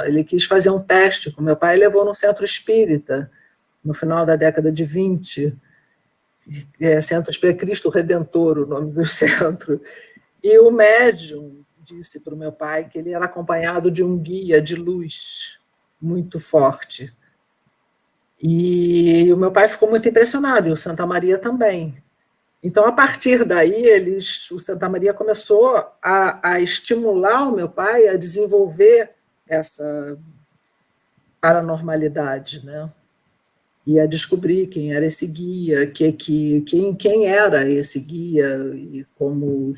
Ele quis fazer um teste com meu pai e levou no centro espírita, no final da década de 20, Centro Espírita Cristo Redentor, o nome do centro. E o médium disse para o meu pai que ele era acompanhado de um guia de luz muito forte. E o meu pai ficou muito impressionado, e o Santa Maria também. Então, a partir daí, o Santa Maria começou a estimular o meu pai a desenvolver essa paranormalidade, né? E a descobrir quem era esse guia, quem era esse guia, e como.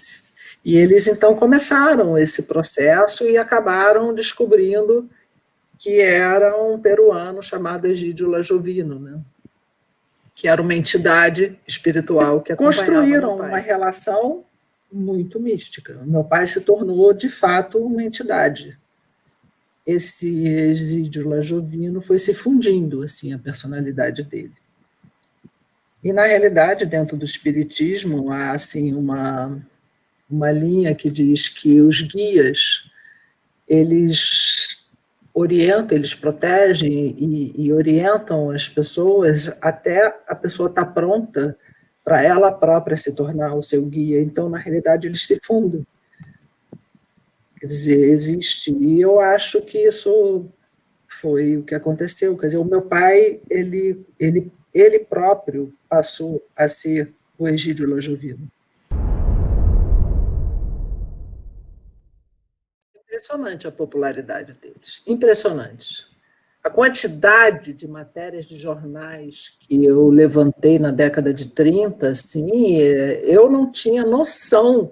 E eles, então, começaram esse processo e acabaram descobrindo que era um peruano chamado Egídio Lajovino, né? Que era uma entidade espiritual que construíram uma relação muito mística. Meu pai se tornou, de fato, uma entidade. Esse Egídio Lajovino foi se fundindo assim a personalidade dele. E, na realidade, dentro do espiritismo, há assim, uma linha que diz que os guias, eles orientam, eles protegem e orientam as pessoas até a pessoa estar pronta para ela própria se tornar o seu guia. Então, na realidade, eles se fundem. Quer dizer, existe. E eu acho que isso foi o que aconteceu. Quer dizer, o meu pai, ele próprio passou a ser o Egídio Lajovino. Impressionante a popularidade deles, impressionante. A quantidade de matérias de jornais que eu levantei na década de 30, assim, eu não tinha noção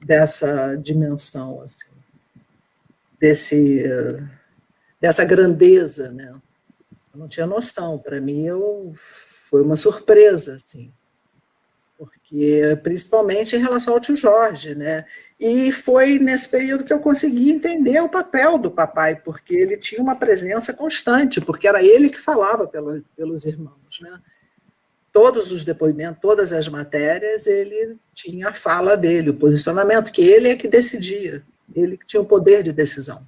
dessa dimensão, assim, dessa grandeza, né? Eu não tinha noção. Para mim, foi uma surpresa, assim, porque principalmente em relação ao tio Jorge, né? E foi nesse período que eu consegui entender o papel do papai, porque ele tinha uma presença constante, porque era ele que falava pelos irmãos, né? Todos os depoimentos, todas as matérias, ele tinha a fala dele, o posicionamento, que ele é que decidia, ele que tinha o poder de decisão.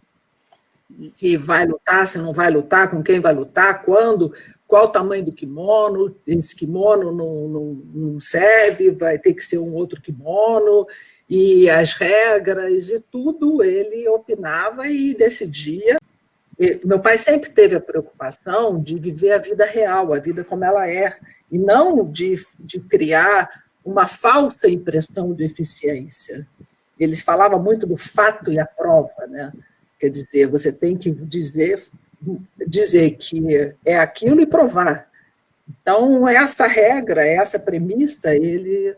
Se vai lutar, se não vai lutar, com quem vai lutar, quando, qual o tamanho do kimono, esse kimono não serve, vai ter que ser um outro kimono, e as regras e tudo ele opinava e decidia. Meu pai sempre teve a preocupação de viver a vida real, a vida como ela é, e não de criar uma falsa impressão de eficiência. Eles falavam muito do fato e a prova, né? Quer dizer, você tem que dizer que é aquilo e provar. Então, essa regra, essa premissa, ele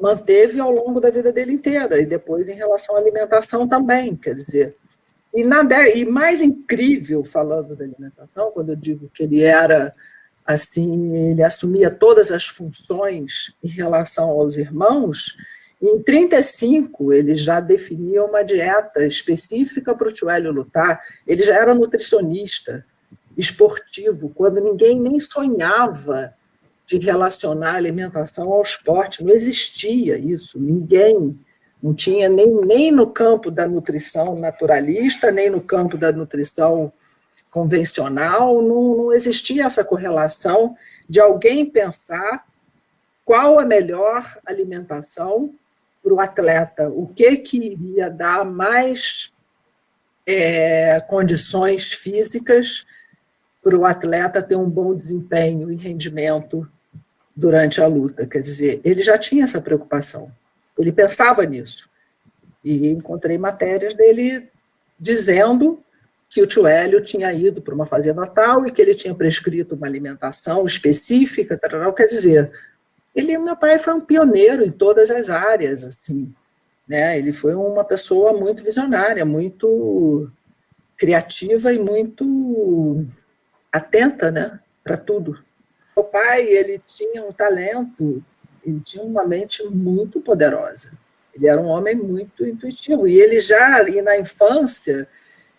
manteve ao longo da vida dele inteira, e depois em relação à alimentação também, quer dizer. E mais incrível, falando da alimentação, quando eu digo que ele era assim, ele assumia todas as funções em relação aos irmãos, em 1935 ele já definia uma dieta específica para o tio Hélio lutar, ele já era nutricionista, esportivo, quando ninguém nem sonhava de relacionar a alimentação ao esporte, não existia isso, ninguém, não tinha nem no campo da nutrição naturalista, nem no campo da nutrição convencional, não existia essa correlação de alguém pensar qual a melhor alimentação para o atleta, o que iria dar mais condições físicas para o atleta ter um bom desempenho e rendimento durante a luta. Quer dizer, ele já tinha essa preocupação, ele pensava nisso. E encontrei matérias dele dizendo que o tio Hélio tinha ido para uma fazenda tal e que ele tinha prescrito uma alimentação específica, quer dizer, meu pai foi um pioneiro em todas as áreas, assim, né? Ele foi uma pessoa muito visionária, muito criativa e muito atenta, né, para tudo. O pai, ele tinha um talento, ele tinha uma mente muito poderosa. Ele era um homem muito intuitivo e e na infância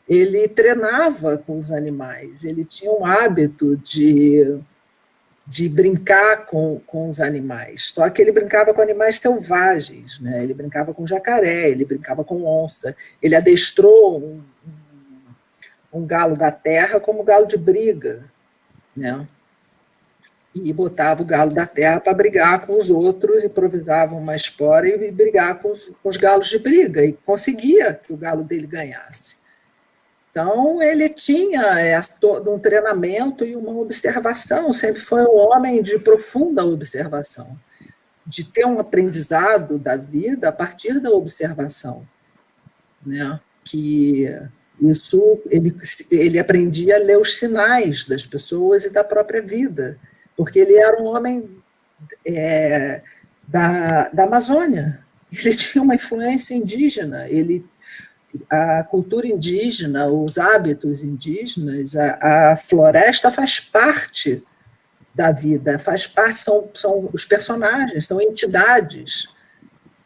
ele treinava com os animais, ele tinha um hábito de brincar com os animais, só que ele brincava com animais selvagens, né? Ele brincava com jacaré, ele brincava com onça, ele adestrou um galo da terra como galo de briga, né? E botava o galo da terra para brigar com os outros, improvisava uma espora e brigar com os galos de briga, e conseguia que o galo dele ganhasse. Então, ele tinha todo um treinamento e uma observação, sempre foi um homem de profunda observação, de ter um aprendizado da vida a partir da observação, né? Que isso ele aprendia a ler os sinais das pessoas e da própria vida, porque ele era um homem da Amazônia, ele tinha uma influência indígena, a cultura indígena, os hábitos indígenas, a floresta faz parte da vida, faz parte, são os personagens, são entidades,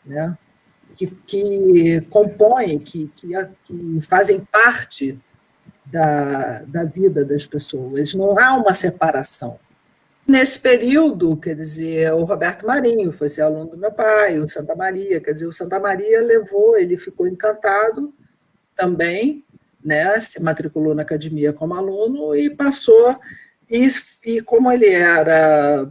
né? Que compõem, que fazem parte da vida das pessoas. Não há uma separação. Nesse período, quer dizer, o Roberto Marinho foi ser aluno do meu pai, o Santa Maria, quer dizer, o Santa Maria levou, ele ficou encantado também, né, se matriculou na academia como aluno e passou, e como ele era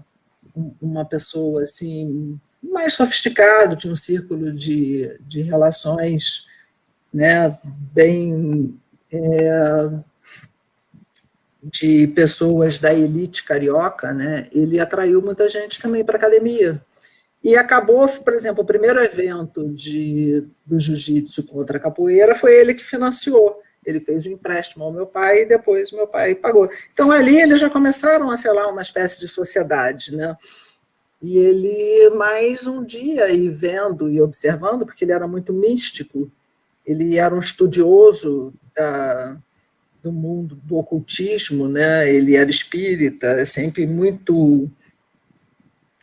uma pessoa assim mais sofisticado, tinha um círculo de relações, né, bem de pessoas da elite carioca, né, ele atraiu muita gente também para a academia. E acabou, por exemplo, o primeiro evento do jiu-jitsu contra a capoeira foi ele que financiou. Ele fez um empréstimo ao meu pai e depois meu pai pagou. Então, ali eles já começaram a selar uma espécie de sociedade, né? E ele, mais um dia, e vendo e observando, porque ele era muito místico, ele era um estudioso do mundo do ocultismo, né? Ele era espírita, sempre muito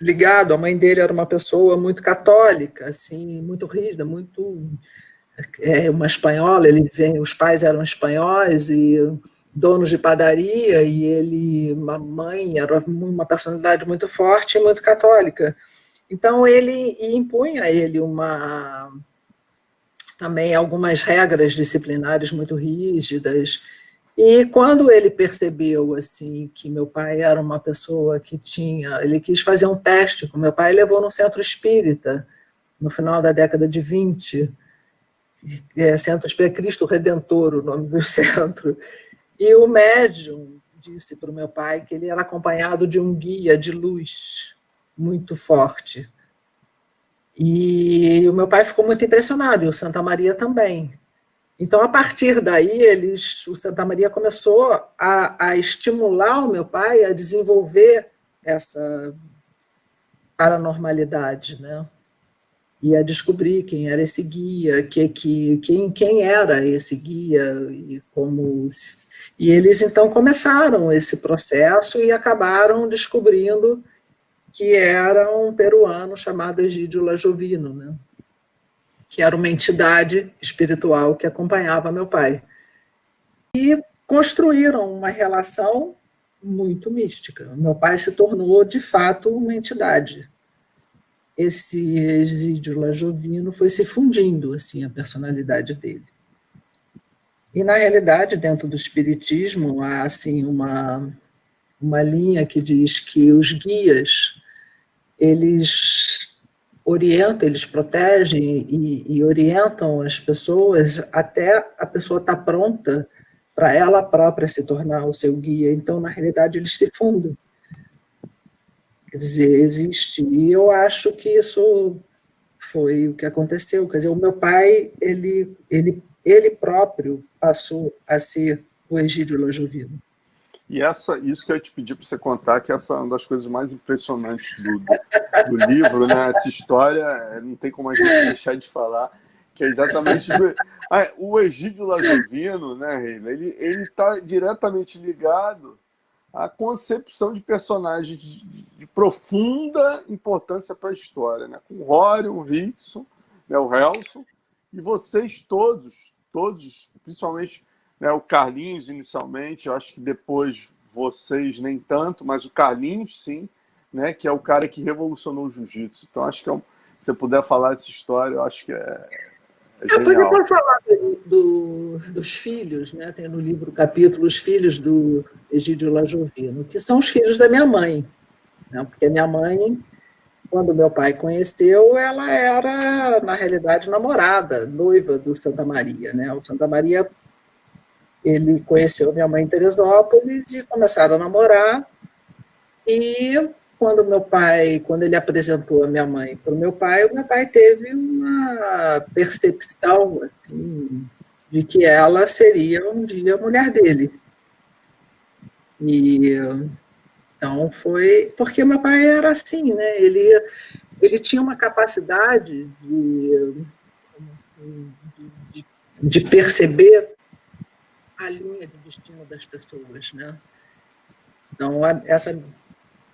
ligado. A mãe dele era uma pessoa muito católica, assim, muito rígida, muito uma espanhola. Os pais eram espanhóis e donos de padaria, e ele, uma mãe, era uma personalidade muito forte e muito católica. Então ele impunha a ele também algumas regras disciplinares muito rígidas. E quando ele percebeu assim que meu pai era uma pessoa que ele quis fazer um teste com meu pai, levou no centro espírita no final da década de 20, Centro Espírita Cristo Redentor, o nome do centro. E o médium disse para o meu pai que ele era acompanhado de um guia de luz muito forte. E o meu pai ficou muito impressionado, e o Santa Maria também. Então, a partir daí, o Santa Maria começou a estimular o meu pai a desenvolver essa paranormalidade, né? E a descobrir quem era esse guia, quem era esse guia, e como. E eles, então, começaram esse processo e acabaram descobrindo que era um peruano chamado Egídio Lajovino, né? Que era uma entidade espiritual que acompanhava meu pai. E construíram uma relação muito mística. Meu pai se tornou, de fato, uma entidade. Esse Egídio Lajovino foi se fundindo, assim, a personalidade dele. E, na realidade, dentro do espiritismo, há, assim, uma linha que diz que os guias, eles orientam, eles protegem e orientam as pessoas até a pessoa estar pronta para ela própria se tornar o seu guia. Então, na realidade, eles se fundem. Quer dizer, existe. E eu acho que isso foi o que aconteceu. Quer dizer, o meu pai, ele próprio passou a ser o Egídio Lajovino. E isso que eu ia te pedir para você contar, que essa é uma das coisas mais impressionantes do livro, né? Essa história, não tem como a gente deixar de falar, que é exatamente o Egídio Lajovino, né, Reina? Ele está diretamente ligado à concepção de personagem de profunda importância para a história, né? Com o Rory, o Rickson, né, o Helson, e vocês todos, principalmente, né, o Carlinhos inicialmente, eu acho que depois vocês nem tanto, mas o Carlinhos sim, né, que é o cara que revolucionou o jiu-jitsu. Então acho que se você puder falar essa história, eu acho que é Eu poderia falar dos filhos, né? Tem no livro o capítulo Os Filhos do Egídio Lajovino, que são os filhos da minha mãe, né? Porque a minha mãe, quando meu pai conheceu, ela era, na realidade, namorada, noiva do Santa Maria, né? O Santa Maria, ele conheceu minha mãe em Teresópolis e começaram a namorar, e quando ele apresentou a minha mãe para o meu pai teve uma percepção, assim, de que ela seria um dia a mulher dele. E então foi porque meu pai era assim, né? Ele tinha uma capacidade de perceber a linha de destino das pessoas, né? Então essa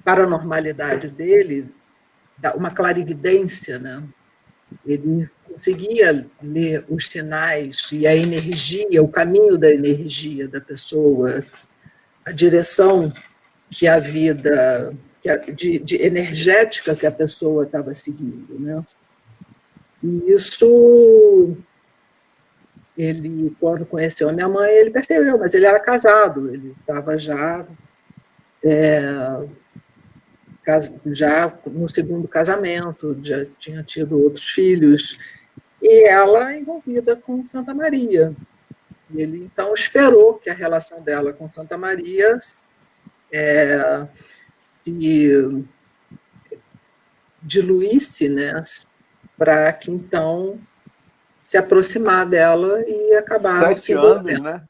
paranormalidade dele, uma clarividência, né? Ele conseguia ler os sinais e a energia, o caminho da energia da pessoa, a direção que a vida, de energética que a pessoa estava seguindo, né? E isso, ele, quando conheceu a minha mãe, ele percebeu, mas ele era casado, ele estava já no segundo casamento, já tinha tido outros filhos, e ela envolvida com Santa Maria. Ele, então, esperou que a relação dela com Santa Maria se diluísse, né, para que, então, se aproximar dela e acabaram 7 anos, né?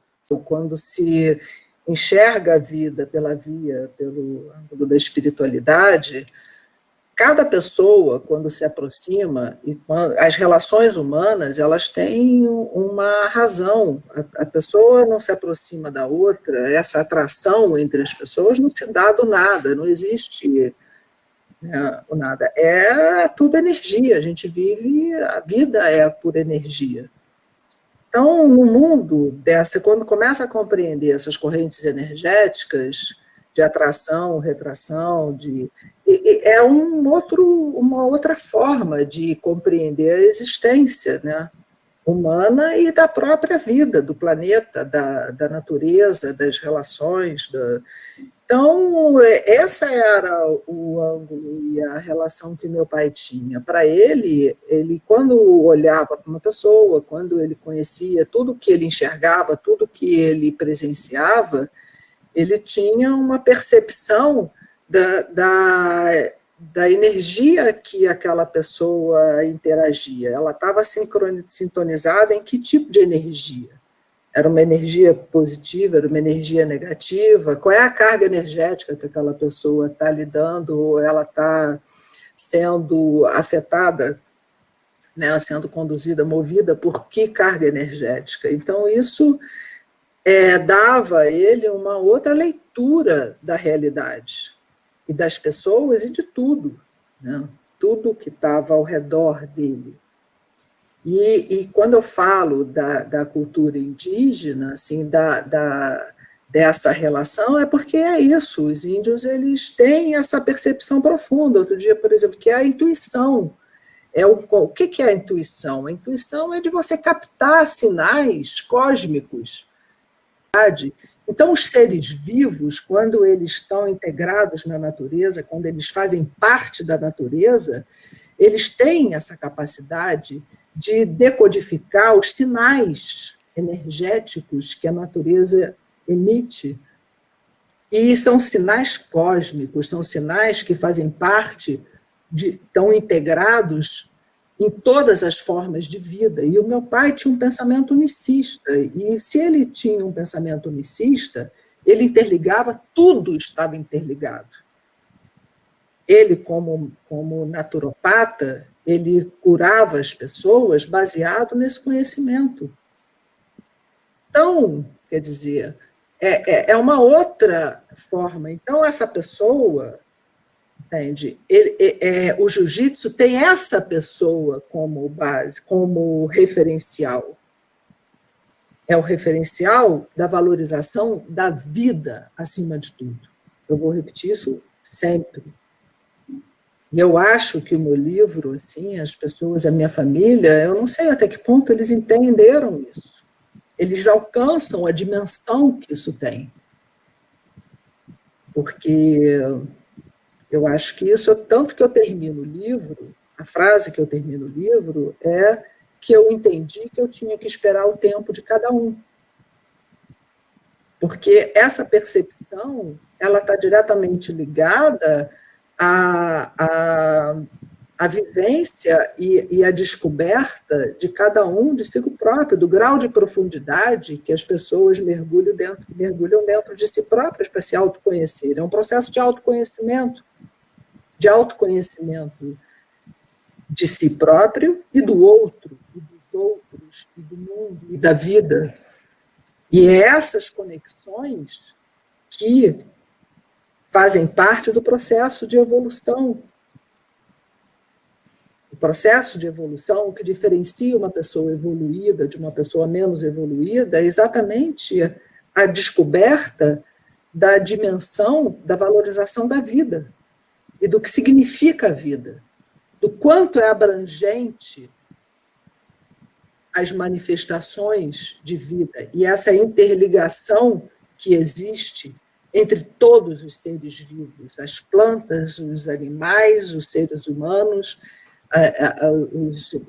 Quando se enxerga a vida pelo ângulo da espiritualidade, cada pessoa, quando se aproxima, e as relações humanas, elas têm uma razão. A pessoa não se aproxima da outra, essa atração entre as pessoas não se dá do nada, não existe, né, o nada. É tudo energia, a gente vive, a vida é por energia. Então, no mundo dessa, quando começa a compreender essas correntes energéticas de atração, retração, é uma outra forma de compreender a existência, né, humana e da própria vida, do planeta, da natureza, das relações. Então, essa era o ângulo e a relação que meu pai tinha. Para ele, quando olhava para uma pessoa, quando ele conhecia tudo que ele enxergava, tudo que ele presenciava, ele tinha uma percepção da energia que aquela pessoa interagia. Ela estava sintonizada em que tipo de energia? Era uma energia positiva, era uma energia negativa? Qual é a carga energética que aquela pessoa está lidando, ou ela está sendo afetada, né, sendo conduzida, movida por que carga energética? Então, isso dava a ele uma outra leitura da realidade, e das pessoas e de tudo, né? Tudo que estava ao redor dele. E quando eu falo da cultura indígena, assim, dessa relação, é porque é isso, os índios, eles têm essa percepção profunda. Outro dia, por exemplo, que é a intuição. O que é a intuição? A intuição é de você captar sinais cósmicos. Então, os seres vivos, quando eles estão integrados na natureza, quando eles fazem parte da natureza, eles têm essa capacidade de decodificar os sinais energéticos que a natureza emite. E são sinais cósmicos, são sinais que fazem parte, estão integrados em todas as formas de vida. E o meu pai tinha um pensamento unicista, e se ele tinha um pensamento unicista, ele interligava, tudo estava interligado. Ele, como naturopata, ele curava as pessoas baseado nesse conhecimento. Então, quer dizer, é uma outra forma. Então, essa pessoa, entende? O jiu-jitsu tem essa pessoa como base, como referencial. É o referencial da valorização da vida acima de tudo. Eu vou repetir isso sempre. E eu acho que o meu livro, assim, as pessoas, a minha família, eu não sei até que ponto eles entenderam isso. Eles alcançam a dimensão que isso tem. Porque eu acho que isso, tanto que eu termino o livro, a frase que eu termino o livro é que eu entendi que eu tinha que esperar o tempo de cada um. Porque essa percepção, ela está diretamente ligada à vivência e a descoberta de cada um de si próprio, do grau de profundidade que as pessoas mergulham dentro de si próprias para se autoconhecer. É um processo de autoconhecimento de si próprio e do outro, e dos outros, e do mundo, e da vida. E é essas conexões que fazem parte do processo de evolução. O processo de evolução, o que diferencia uma pessoa evoluída de uma pessoa menos evoluída, é exatamente a descoberta da dimensão da valorização da vida e do que significa a vida, do quanto é abrangente as manifestações de vida e essa interligação que existe entre todos os seres vivos, as plantas, os animais, os seres humanos,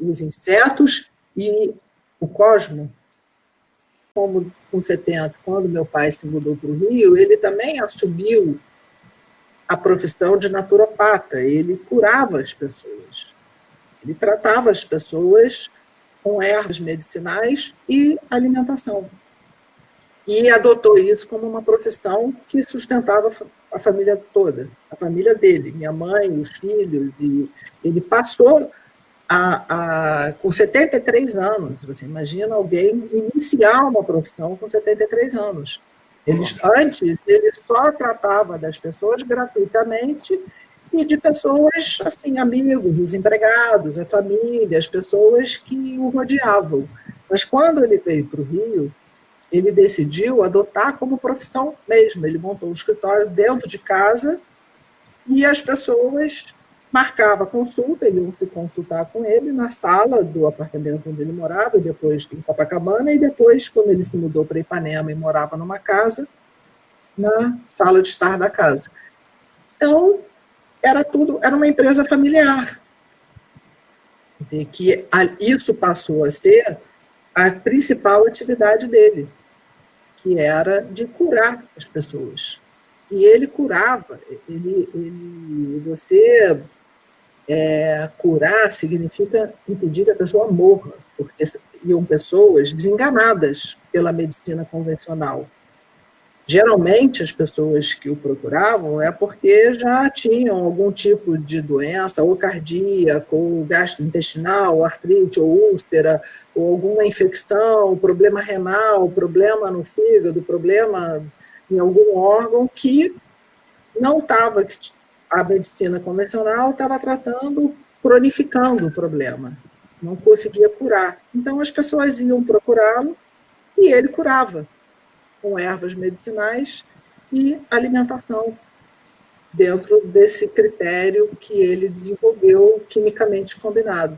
os insetos e o cosmos. Como com 70, quando meu pai se mudou para o Rio, ele também assumiu a profissão de naturopata, ele curava as pessoas, ele tratava as pessoas com ervas medicinais e alimentação. E adotou isso como uma profissão que sustentava a família toda, a família dele, minha mãe, os filhos, e ele passou com 73 anos. Você imagina alguém iniciar uma profissão com 73 anos. Antes, ele só tratava das pessoas gratuitamente e de pessoas, assim, amigos, os empregados, a família, as pessoas que o rodeavam. Mas quando ele veio para o Rio, ele decidiu adotar como profissão mesmo. Ele montou um escritório dentro de casa e as pessoas marcavam consulta, iam se consultar com ele na sala do apartamento onde ele morava, depois em Copacabana, e depois, quando ele se mudou para Ipanema e morava numa casa, na sala de estar da casa. Então, era uma empresa familiar. Quer dizer, que isso passou a ser a principal atividade dele, que era de curar as pessoas. E ele curava, curar significa impedir que a pessoa morra, porque iam pessoas desenganadas pela medicina convencional. Geralmente, as pessoas que o procuravam é porque já tinham algum tipo de doença, ou cardíaca, ou gastrointestinal, ou artrite, ou úlcera, ou alguma infecção, problema renal, problema no fígado, problema em algum órgão que não estava, a medicina convencional estava tratando, cronificando o problema, não conseguia curar. Então, as pessoas iam procurá-lo e ele curava, com ervas medicinais e alimentação, dentro desse critério que ele desenvolveu quimicamente combinado.